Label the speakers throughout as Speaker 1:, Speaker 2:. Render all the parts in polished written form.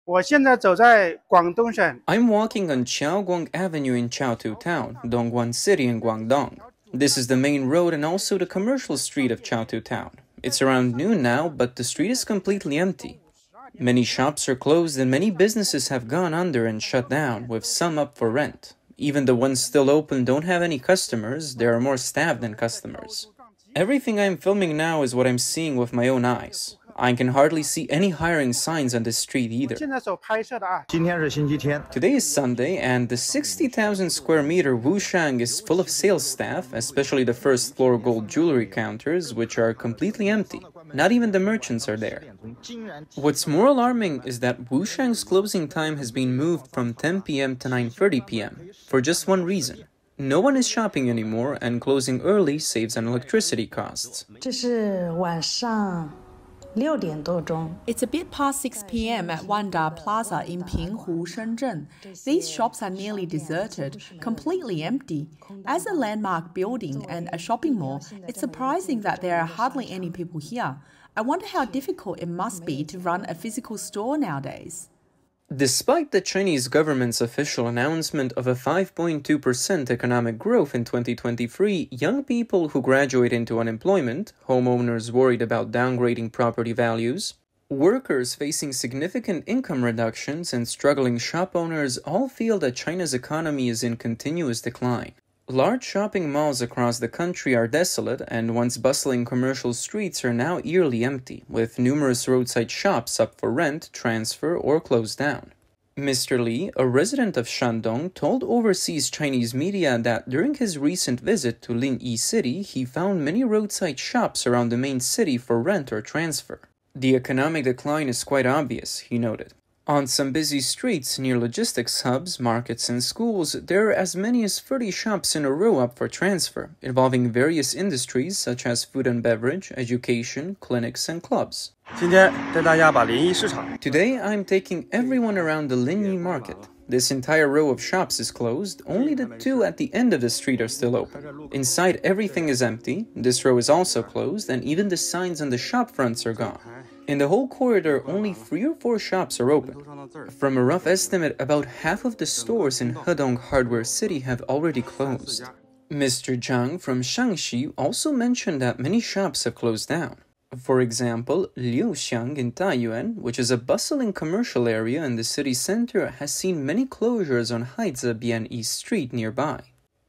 Speaker 1: I'm walking on Qiaoguang Avenue in Chaotu Town, Dongguan City in Guangdong. This is the main road and also the commercial street of Chaotu Town. It's around noon now, but the street is completely empty. Many shops are closed and many businesses have gone under and shut down, with some up for rent. Even the ones still open don't have any customers, there are more staff than customers. Everything I'm filming now is what I'm seeing with my own eyes. I can hardly see any hiring signs on this street either. Today is Sunday, and the 60,000 square meter Wushang is full of sales staff, especially the first floor gold jewelry counters, which are completely empty. Not even the merchants are there. What's more alarming is that Wushang's closing time has been moved from 10 p.m. to 9:30 p.m. for just one reason. No one is shopping anymore, and closing early saves on electricity costs.
Speaker 2: It's a bit past 6 p.m. at Wanda Plaza in Pinghu, Shenzhen. These shops are nearly deserted, completely empty. As a landmark building and a shopping mall, it's surprising that there are hardly any people here. I wonder how difficult it must be to run a physical store nowadays.
Speaker 1: Despite the Chinese government's official announcement of a 5.2% economic growth in 2023, young people who graduate into unemployment, homeowners worried about downgrading property values, workers facing significant income reductions, and struggling shop owners all feel that China's economy is in continuous decline. Large shopping malls across the country are desolate, and once bustling commercial streets are now eerily empty, with numerous roadside shops up for rent, transfer, or closed down. Mr. Li, a resident of Shandong, told overseas Chinese media that during his recent visit to Linyi City, he found many roadside shops around the main city for rent or transfer. The economic decline is quite obvious, he noted. On some busy streets near logistics hubs, markets, and schools, there are as many as 30 shops in a row up for transfer, involving various industries such as food and beverage, education, clinics, and clubs. Today, I'm taking everyone around the Linyi market. This entire row of shops is closed, only the two at the end of the street are still open. Inside, everything is empty, this row is also closed, and even the signs on the shop fronts are gone. In the whole corridor, only 3 or 4 shops are open. From a rough estimate, about half of the stores in Hedong Hardware City have already closed. Mr. Zhang from Shangxi also mentioned that many shops have closed down. For example, Liuxiang in Taiyuan, which is a bustling commercial area in the city center, has seen many closures on Haizebian East Street nearby.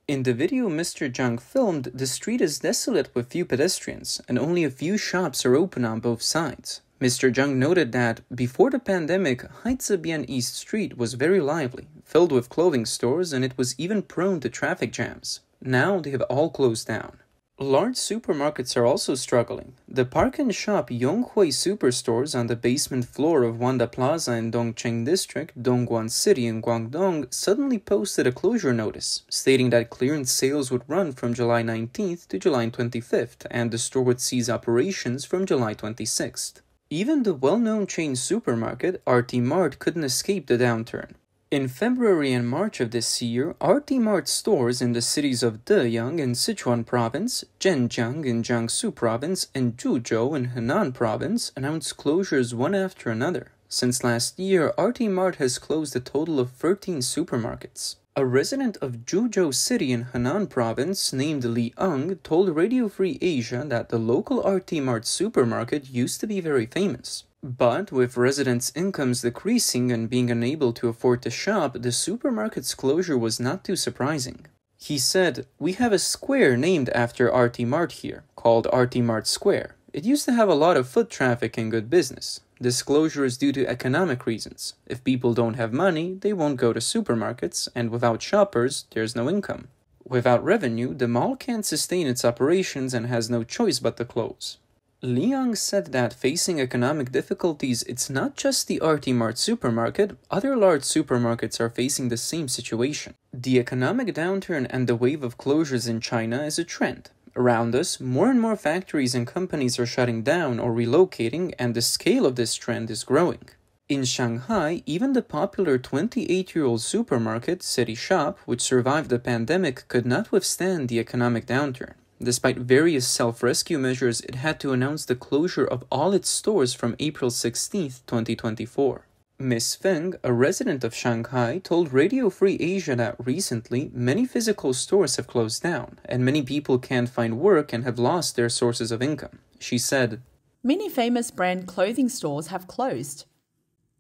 Speaker 1: In the video Mr. Zhang filmed, the street is desolate with few pedestrians, and only a few shops are open on both sides. Mr. Zhang noted that, before the pandemic, Haizebian East Street was very lively, filled with clothing stores, and it was even prone to traffic jams. Now they have all closed down. Large supermarkets are also struggling. The Park and Shop Yonghui Superstores on the basement floor of Wanda Plaza in Dongcheng District, Dongguan City in Guangdong, suddenly posted a closure notice, stating that clearance sales would run from July 19th to July 25th, and the store would cease operations from July 26th. Even the well-known chain supermarket, RT Mart, couldn't escape the downturn. In February and March of this year, RT Mart stores in the cities of Deyang in Sichuan Province, Zhenjiang in Jiangsu Province, and Zhuzhou in Henan Province announced closures one after another. Since last year, RT Mart has closed a total of 13 supermarkets. A resident of Zhuzhou City in Henan Province named Li Ang told Radio Free Asia that the local RT Mart supermarket used to be very famous. But with residents' incomes decreasing and being unable to afford to shop, the supermarket's closure was not too surprising. He said, "We have a square named after RT Mart here, called RT Mart Square. It used to have a lot of foot traffic and good business. This closure is due to economic reasons. If people don't have money, they won't go to supermarkets, and without shoppers, there's no income. Without revenue, the mall can't sustain its operations and has no choice but to close." Liang said that facing economic difficulties, it's not just the RT Mart supermarket, other large supermarkets are facing the same situation. The economic downturn and the wave of closures in China is a trend. Around us, more and more factories and companies are shutting down or relocating, and the scale of this trend is growing. In Shanghai, even the popular 28-year-old supermarket, City Shop, which survived the pandemic, could not withstand the economic downturn. Despite various self-rescue measures, it had to announce the closure of all its stores from April 16, 2024. Miss Feng, a resident of Shanghai, told Radio Free Asia that recently many physical stores have closed down, and many people can't find work and have lost their sources of income. She said,
Speaker 2: "Many famous brand clothing stores have closed.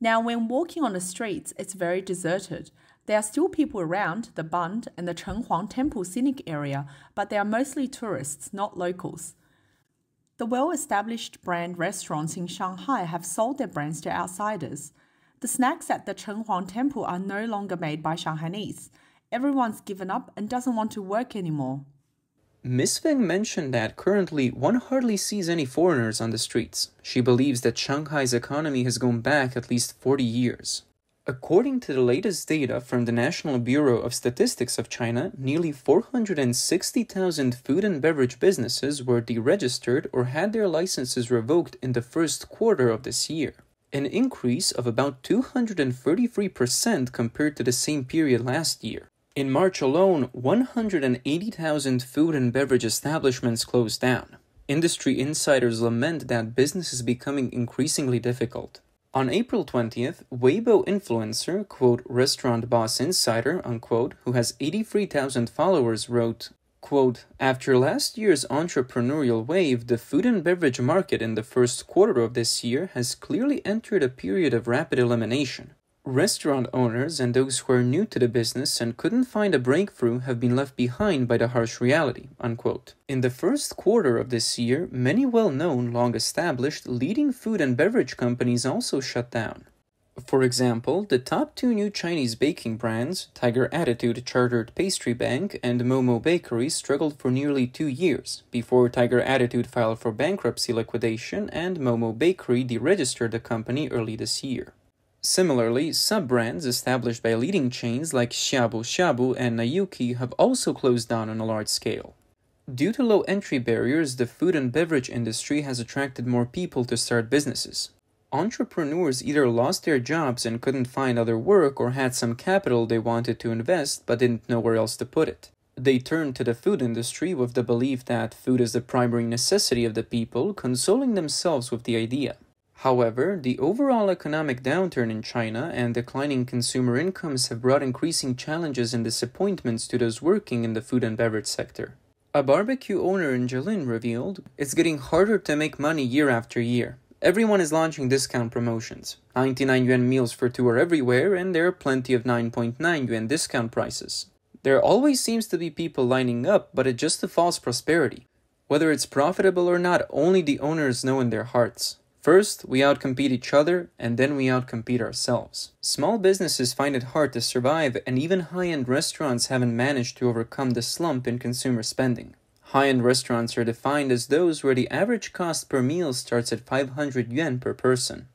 Speaker 2: Now, when walking on the streets, it's very deserted. There are still people around the Bund and the Chenghuang Temple Scenic area, but they are mostly tourists, not locals. The well-established brand restaurants in Shanghai have sold their brands to outsiders. The snacks at the Chenghuang Temple are no longer made by Shanghainese. Everyone's given up and doesn't want to work anymore."
Speaker 1: Miss Feng mentioned that currently one hardly sees any foreigners on the streets. She believes that Shanghai's economy has gone back at least 40 years. According to the latest data from the National Bureau of Statistics of China, nearly 460,000 food and beverage businesses were deregistered or had their licenses revoked in the first quarter of this year, an increase of about 233% compared to the same period last year. In March alone, 180,000 food and beverage establishments closed down. Industry insiders lament that business is becoming increasingly difficult. On April 20th, Weibo influencer, quote, restaurant boss insider, unquote, who has 83,000 followers, wrote, quote, "After last year's entrepreneurial wave, the food and beverage market in the first quarter of this year has clearly entered a period of rapid elimination. Restaurant owners and those who are new to the business and couldn't find a breakthrough have been left behind by the harsh reality," unquote. In the first quarter of this year, many well-known, long-established, leading food and beverage companies also shut down. For example, the top two new Chinese baking brands, Tiger Attitude Chartered Pastry Bank and Momo Bakery, struggled for nearly 2 years, before Tiger Attitude filed for bankruptcy liquidation and Momo Bakery deregistered the company early this year. Similarly, sub-brands established by leading chains like Shabu Shabu and Nayuki have also closed down on a large scale. Due to low entry barriers, the food and beverage industry has attracted more people to start businesses. Entrepreneurs either lost their jobs and couldn't find other work or had some capital they wanted to invest but didn't know where else to put it. They turned to the food industry with the belief that food is the primary necessity of the people, consoling themselves with the idea. However, the overall economic downturn in China and declining consumer incomes have brought increasing challenges and disappointments to those working in the food and beverage sector. A barbecue owner in Jilin revealed, "It's getting harder to make money year after year. Everyone is launching discount promotions. 99 yuan meals for two are everywhere, and there are plenty of 9.9 yuan discount prices. There always seems to be people lining up, but it's just a false prosperity. Whether it's profitable or not, only the owners know in their hearts. First, we outcompete each other, and then we outcompete ourselves." Small businesses find it hard to survive, and even high-end restaurants haven't managed to overcome the slump in consumer spending. High-end restaurants are defined as those where the average cost per meal starts at 500 yuan per person.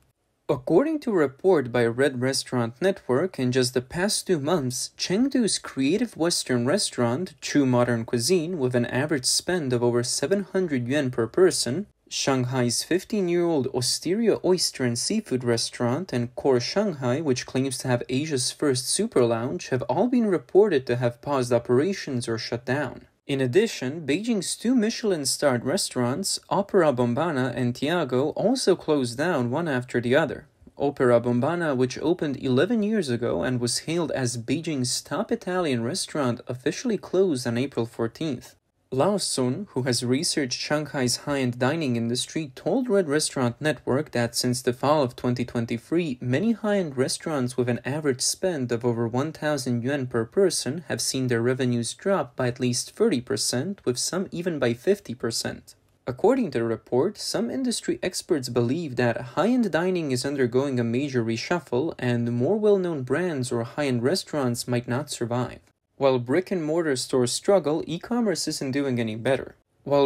Speaker 1: According to a report by Red Restaurant Network, in just the past 2 months, Chengdu's creative Western restaurant, True Modern Cuisine, with an average spend of over 700 yuan per person, Shanghai's 15-year-old Osteria Oyster and Seafood Restaurant, and Core Shanghai, which claims to have Asia's first super lounge, have all been reported to have paused operations or shut down. In addition, Beijing's 2 Michelin-starred restaurants, Opera Bombana and Tiago, also closed down one after the other. Opera Bombana, which opened 11 years ago and was hailed as Beijing's top Italian restaurant, officially closed on April 14th. Lao Sun, who has researched Shanghai's high-end dining industry, told Red Restaurant Network that since the fall of 2023, many high-end restaurants with an average spend of over 1,000 yuan per person have seen their revenues drop by at least 30%, with some even by 50%. According to the report, some industry experts believe that high-end dining is undergoing a major reshuffle and more well-known brands or high-end restaurants might not survive. While brick-and-mortar stores struggle, e-commerce isn't doing any better. The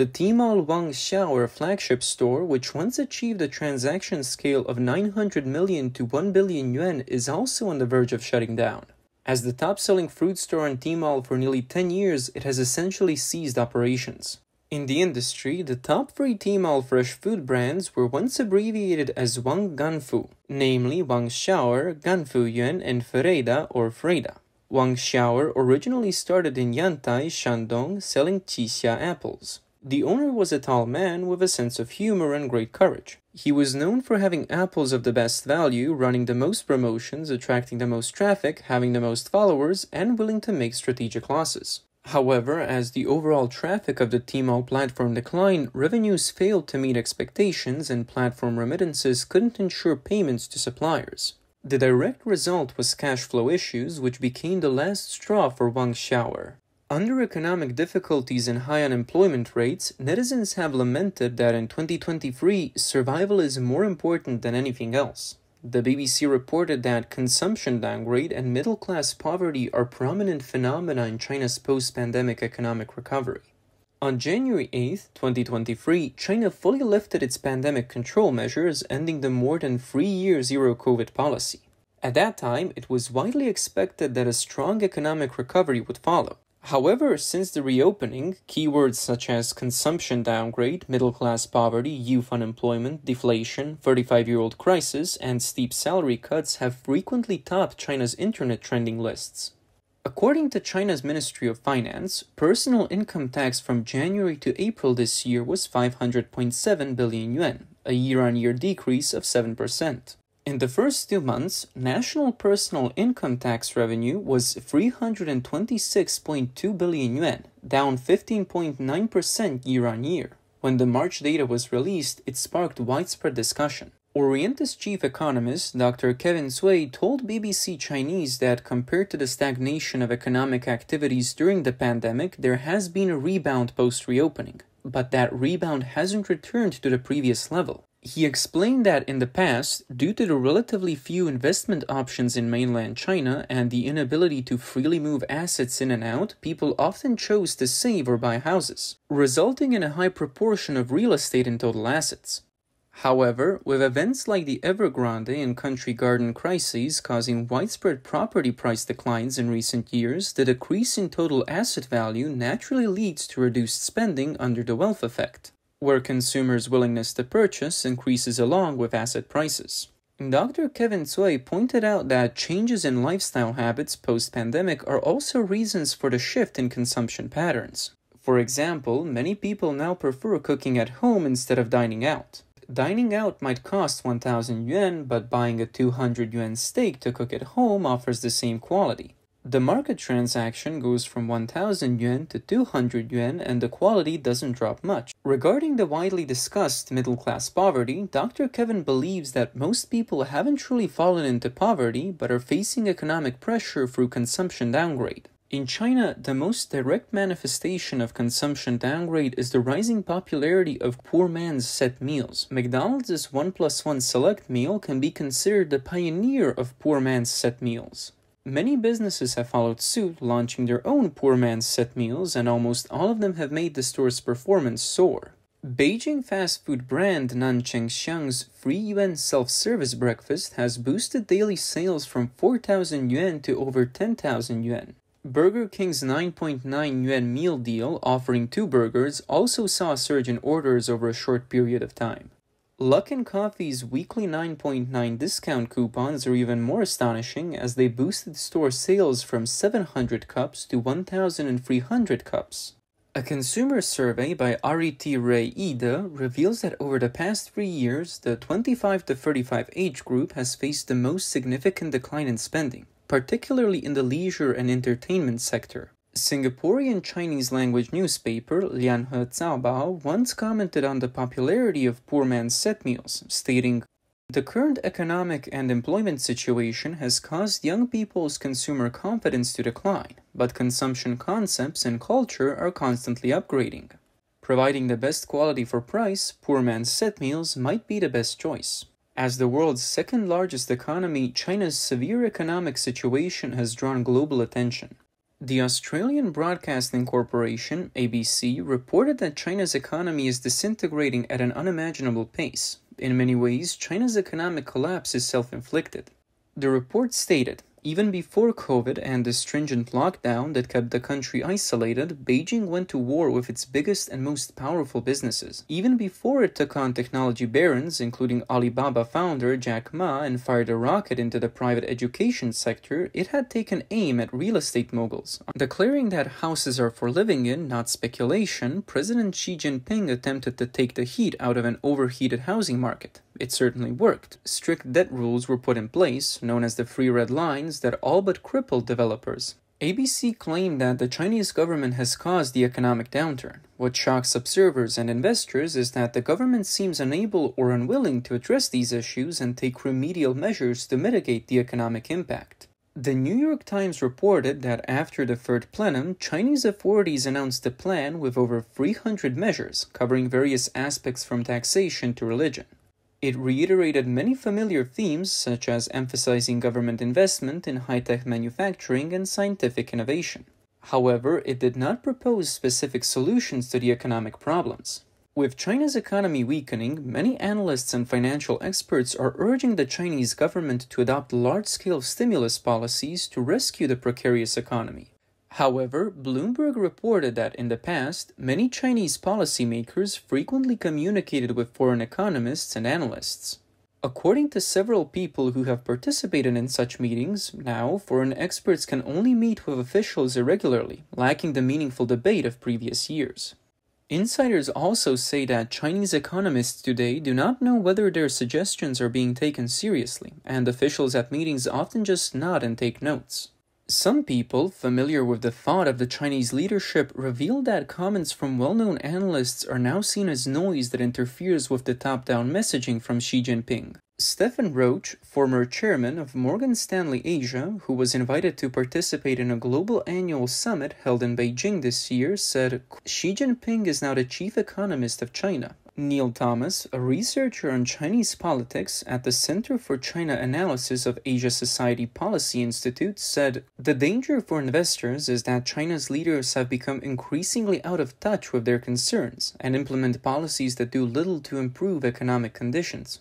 Speaker 1: Tmall Wangxiao flagship store, which once achieved a transaction scale of 900 million to 1 billion yuan, is also on the verge of shutting down. As the top-selling fruit store on Tmall for nearly 10 years, it has essentially ceased operations. In the industry, the top 3 Tmall fresh food brands were once abbreviated as Wang Ganfu, namely Wangxiao, Ganfu Yuan, and Fereda or Freda. Wangxiao originally started in Yantai, Shandong, selling Qixia apples. The owner was a tall man with a sense of humor and great courage. He was known for having apples of the best value, running the most promotions, attracting the most traffic, having the most followers, and willing to make strategic losses. However, as the overall traffic of the Tmall platform declined, revenues failed to meet expectations and platform remittances couldn't ensure payments to suppliers. The direct result was cash flow issues, which became the last straw for Wang Xiao'er. Under economic difficulties and high unemployment rates, netizens have lamented that in 2023, survival is more important than anything else. The BBC reported that consumption downgrade and middle-class poverty are prominent phenomena in China's post-pandemic economic recovery. On January 8, 2023, China fully lifted its pandemic control measures, ending the more than 3-year zero-COVID policy. At that time, it was widely expected that a strong economic recovery would follow. However, since the reopening, keywords such as consumption downgrade, middle-class poverty, youth unemployment, deflation, 35-year-old crisis, and steep salary cuts have frequently topped China's internet trending lists. According to China's Ministry of Finance, personal income tax from January to April this year was 500.7 billion yuan, a year-on-year decrease of 7%. In the first 2 months, national personal income tax revenue was 326.2 billion yuan, down 15.9% year-on-year. When the March data was released, it sparked widespread discussion. Orientis chief economist Dr. Kevin Sui told BBC Chinese that compared to the stagnation of economic activities during the pandemic, there has been a rebound post-reopening, but that rebound hasn't returned to the previous level. He explained that in the past, due to the relatively few investment options in mainland China and the inability to freely move assets in and out, people often chose to save or buy houses, resulting in a high proportion of real estate in total assets. However, with events like the Evergrande and Country Garden crises causing widespread property price declines in recent years, the decrease in total asset value naturally leads to reduced spending under the wealth effect, where consumers' willingness to purchase increases along with asset prices. Dr. Kevin Sui pointed out that changes in lifestyle habits post-pandemic are also reasons for the shift in consumption patterns. For example, many people now prefer cooking at home instead of dining out. Dining out might cost 1,000 yuan, but buying a 200 yuan steak to cook at home offers the same quality. The market transaction goes from 1,000 yuan to 200 yuan and the quality doesn't drop much. Regarding the widely discussed middle-class poverty, Dr. Kevin believes that most people haven't truly fallen into poverty but are facing economic pressure through consumption downgrade. In China, the most direct manifestation of consumption downgrade is the rising popularity of poor man's set meals. McDonald's 1+1 Select meal can be considered the pioneer of poor man's set meals. Many businesses have followed suit, launching their own poor man's set meals, and almost all of them have made the store's performance soar. Beijing fast food brand Nancheng Xiang's 3 yuan self-service breakfast has boosted daily sales from 4,000 yuan to over 10,000 yuan. Burger King's 9.9 yuan meal deal, offering 2 burgers, also saw a surge in orders over a short period of time. Luckin Coffee's weekly 9.9 discount coupons are even more astonishing as they boosted store sales from 700 cups to 1,300 cups. A consumer survey by RET Ray Ida reveals that over the past 3 years, the 25 to 35 age group has faced the most significant decline in spending, particularly in the leisure and entertainment sector. Singaporean Chinese language newspaper Lianhe Caobao once commented on the popularity of poor man's set meals, stating, "The current economic and employment situation has caused young people's consumer confidence to decline, but consumption concepts and culture are constantly upgrading. Providing the best quality for price, poor man's set meals might be the best choice." As the world's second largest economy, China's severe economic situation has drawn global attention. The Australian Broadcasting Corporation, ABC, reported that China's economy is disintegrating at an unimaginable pace. In many ways, China's economic collapse is self-inflicted. The report stated, Even before COVID and the stringent lockdown that kept the country isolated, Beijing went to war with its biggest and most powerful businesses. Even before it took on technology barons, including Alibaba founder Jack Ma, and fired a rocket into the private education sector, it had taken aim at real estate moguls. Declaring that houses are for living in, not speculation, President Xi Jinping attempted to take the heat out of an overheated housing market. It certainly worked. Strict debt rules were put in place, known as the Three Red Lines, that all but crippled developers. ABC claimed that the Chinese government has caused the economic downturn. What shocks observers and investors is that the government seems unable or unwilling to address these issues and take remedial measures to mitigate the economic impact. The New York Times reported that after the third plenum, Chinese authorities announced a plan with over 300 measures, covering various aspects from taxation to religion. It reiterated many familiar themes, such as emphasizing government investment in high-tech manufacturing and scientific innovation. However, it did not propose specific solutions to the economic problems. With China's economy weakening, many analysts and financial experts are urging the Chinese government to adopt large-scale stimulus policies to rescue the precarious economy. However, Bloomberg reported that in the past, many Chinese policymakers frequently communicated with foreign economists and analysts. According to several people who have participated in such meetings, now foreign experts can only meet with officials irregularly, lacking the meaningful debate of previous years. Insiders also say that Chinese economists today do not know whether their suggestions are being taken seriously, and officials at meetings often just nod and take notes. Some people, familiar with the thought of the Chinese leadership, reveal that comments from well-known analysts are now seen as noise that interferes with the top-down messaging from Xi Jinping. Stephen Roach, former chairman of Morgan Stanley Asia, who was invited to participate in a global annual summit held in Beijing this year, said, "Xi Jinping is now the chief economist of China." Neil Thomas, a researcher on Chinese politics at the Center for China Analysis of Asia Society Policy Institute, said, "The danger for investors is that China's leaders have become increasingly out of touch with their concerns and implement policies that do little to improve economic conditions."